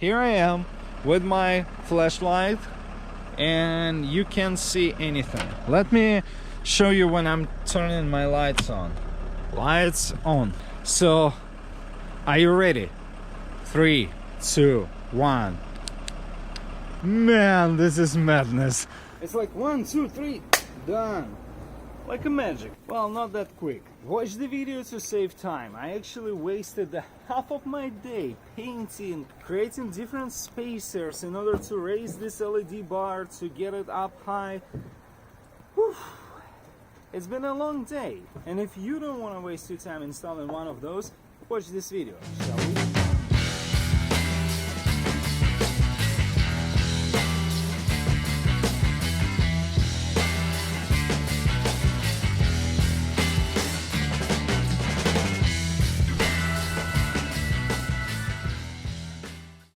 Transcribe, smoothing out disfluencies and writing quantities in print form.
here I am with my flashlight, and you can't see anything. Let me show you when I'm turning my lights on. Lights on. So, are you ready? 3, 2, 1. Man, this is madness. It's like 1, 2, 3, done. Like a magic. Well, not that quick. Watch the video to save time. I actually wasted the half of my day painting, creating different spacers in order to raise this LED bar to get it up high. Whew. It's been a long day. And if you don't want to waste your time installing one of those, watch this video, shall we?